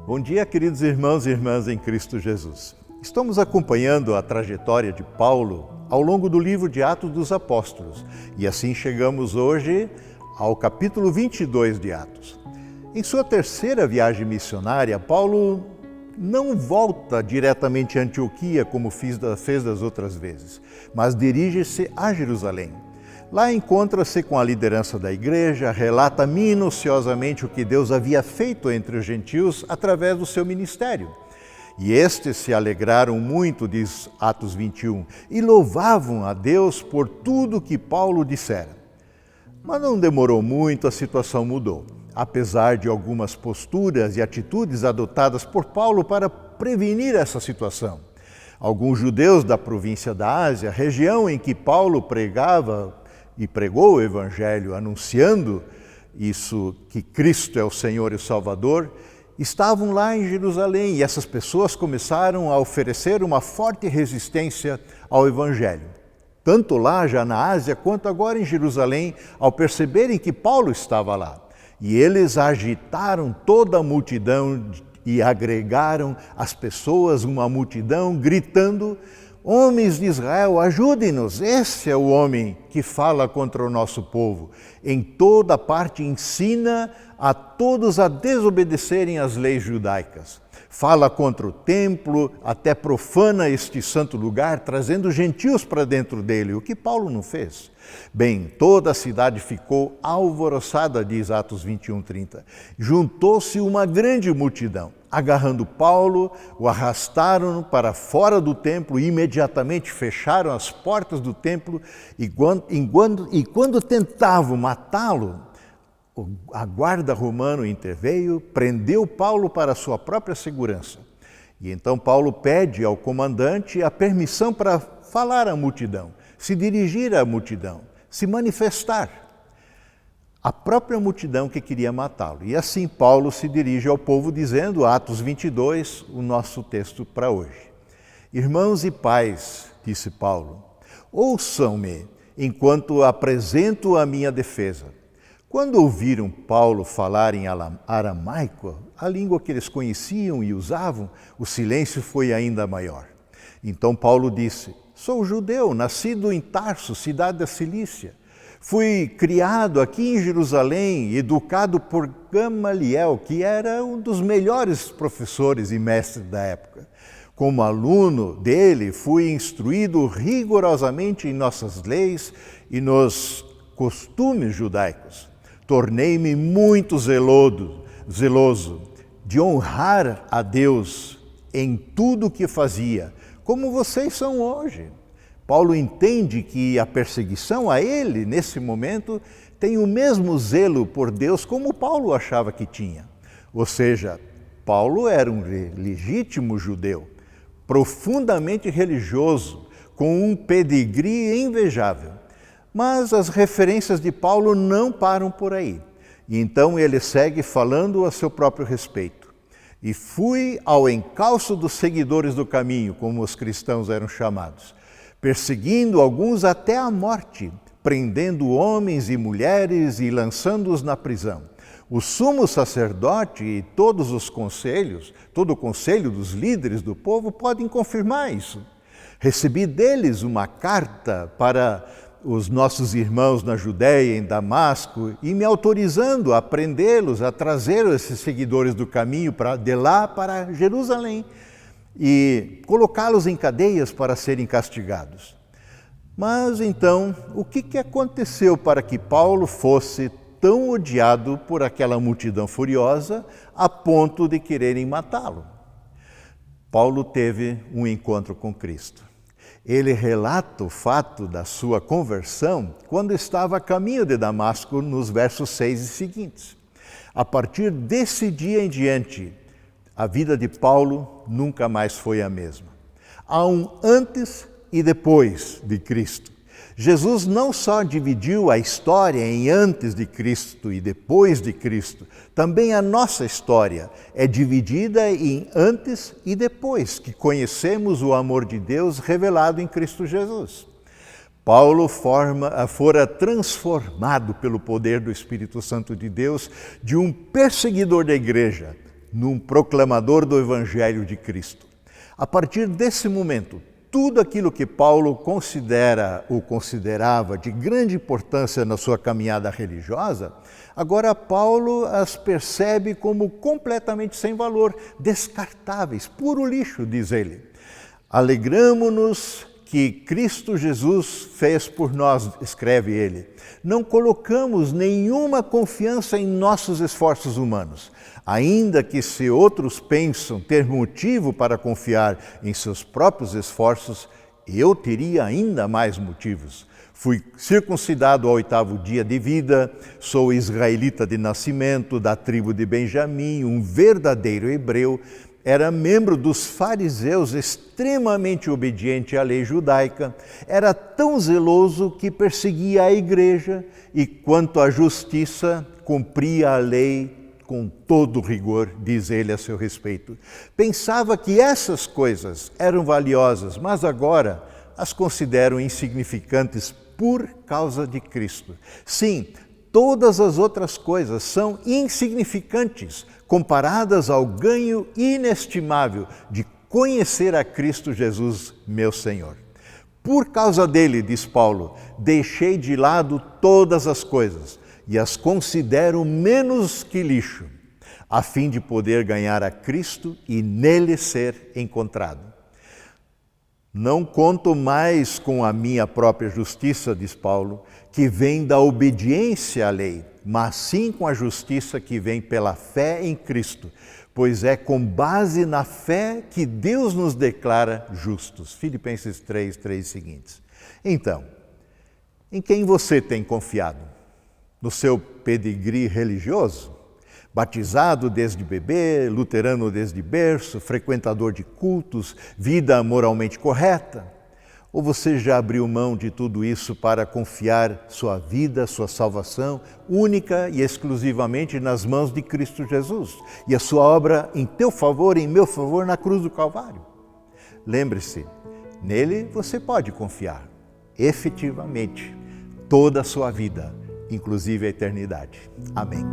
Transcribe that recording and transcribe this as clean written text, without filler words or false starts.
Bom dia, queridos irmãos e irmãs em Cristo Jesus. Estamos acompanhando a trajetória de Paulo ao longo do livro de Atos dos Apóstolos e assim chegamos hoje ao capítulo 22 de Atos. Em sua terceira viagem missionária, Paulo não volta diretamente a Antioquia como fez das outras vezes, mas dirige-se a Jerusalém. Lá encontra-se com a liderança da igreja, relata minuciosamente o que Deus havia feito entre os gentios através do seu ministério. E estes se alegraram muito, diz Atos 21, e louvavam a Deus por tudo que Paulo dissera. Mas não demorou muito, a situação mudou. Apesar de algumas posturas e atitudes adotadas por Paulo para prevenir essa situação. Alguns judeus da província da Ásia, região em que Paulo pregava e pregou o Evangelho, anunciando isso, que Cristo é o Senhor e o Salvador, estavam lá em Jerusalém e essas pessoas começaram a oferecer uma forte resistência ao Evangelho. Tanto lá, já na Ásia, quanto agora em Jerusalém, ao perceberem que Paulo estava lá. E eles agitaram toda a multidão e agregaram as pessoas, uma multidão, gritando: homens de Israel, ajudem-nos, esse é o homem que fala contra o nosso povo. Em toda parte ensina a todos a desobedecerem às leis judaicas. Fala contra o templo, até profana este santo lugar, trazendo gentios para dentro dele, o que Paulo não fez. Bem, toda a cidade ficou alvoroçada, diz Atos 21:30. Juntou-se uma grande multidão. Agarrando Paulo, o arrastaram para fora do templo e imediatamente fecharam as portas do templo e quando tentavam matá-lo, a guarda romana interveio, prendeu Paulo para sua própria segurança. E então Paulo pede ao comandante a permissão para falar à multidão, se dirigir à multidão, se manifestar. A própria multidão que queria matá-lo. E assim Paulo se dirige ao povo dizendo, Atos 22, o nosso texto para hoje. Irmãos e pais, disse Paulo, ouçam-me enquanto apresento a minha defesa. Quando ouviram Paulo falar em aramaico, a língua que eles conheciam e usavam, o silêncio foi ainda maior. Então Paulo disse, sou judeu, nascido em Tarso, cidade da Cilícia. Fui criado aqui em Jerusalém, educado por Gamaliel, que era um dos melhores professores e mestres da época. Como aluno dele, fui instruído rigorosamente em nossas leis e nos costumes judaicos. Tornei-me muito zeloso de honrar a Deus em tudo o que fazia, como vocês são hoje. Paulo entende que a perseguição a ele, nesse momento, tem o mesmo zelo por Deus como Paulo achava que tinha. Ou seja, Paulo era um legítimo judeu, profundamente religioso, com um pedigree invejável. Mas as referências de Paulo não param por aí. E então ele segue falando a seu próprio respeito. E fui ao encalço dos seguidores do caminho, como os cristãos eram chamados, perseguindo alguns até a morte, prendendo homens e mulheres e lançando-os na prisão. O sumo sacerdote e todo o conselho dos líderes do povo podem confirmar isso. Recebi deles uma carta para os nossos irmãos na Judéia, em Damasco, e me autorizando a prendê-los, a trazer esses seguidores do caminho de lá para Jerusalém e colocá-los em cadeias para serem castigados. Mas então, o que aconteceu para que Paulo fosse tão odiado por aquela multidão furiosa a ponto de quererem matá-lo? Paulo teve um encontro com Cristo. Ele relata o fato da sua conversão quando estava a caminho de Damasco, nos versos 6 e seguintes. A partir desse dia em diante, a vida de Paulo nunca mais foi a mesma. Há um antes e depois de Cristo. Jesus não só dividiu a história em antes de Cristo e depois de Cristo, também a nossa história é dividida em antes e depois que conhecemos o amor de Deus revelado em Cristo Jesus. Paulo fora transformado pelo poder do Espírito Santo de Deus de um perseguidor da igreja num proclamador do Evangelho de Cristo. A partir desse momento, tudo aquilo que Paulo considerava de grande importância na sua caminhada religiosa, agora Paulo as percebe como completamente sem valor, descartáveis, puro lixo, diz ele. Alegramo-nos que Cristo Jesus fez por nós, escreve ele. Não colocamos nenhuma confiança em nossos esforços humanos, ainda que se outros pensam ter motivo para confiar em seus próprios esforços, eu teria ainda mais motivos. Fui circuncidado ao 8º dia de vida, sou israelita de nascimento, da tribo de Benjamim, um verdadeiro hebreu, era membro dos fariseus, extremamente obediente à lei judaica, era tão zeloso que perseguia a igreja e, quanto à justiça, cumpria a lei com todo rigor, diz ele a seu respeito. Pensava que essas coisas eram valiosas, mas agora as considero insignificantes por causa de Cristo. Sim, todas as outras coisas são insignificantes comparadas ao ganho inestimável de conhecer a Cristo Jesus, meu Senhor. Por causa dele, diz Paulo, deixei de lado todas as coisas e as considero menos que lixo, a fim de poder ganhar a Cristo e nele ser encontrado. Não conto mais com a minha própria justiça, diz Paulo, que vem da obediência à lei, mas sim com a justiça que vem pela fé em Cristo, pois é com base na fé que Deus nos declara justos. Filipenses 3 seguintes. Então, em quem você tem confiado? No seu pedigree religioso? Batizado desde bebê, luterano desde berço, frequentador de cultos, vida moralmente correta? Ou você já abriu mão de tudo isso para confiar sua vida, sua salvação, única e exclusivamente nas mãos de Cristo Jesus e a sua obra em teu favor e em meu favor na cruz do Calvário? Lembre-se, nele você pode confiar, efetivamente, toda a sua vida, inclusive a eternidade. Amém.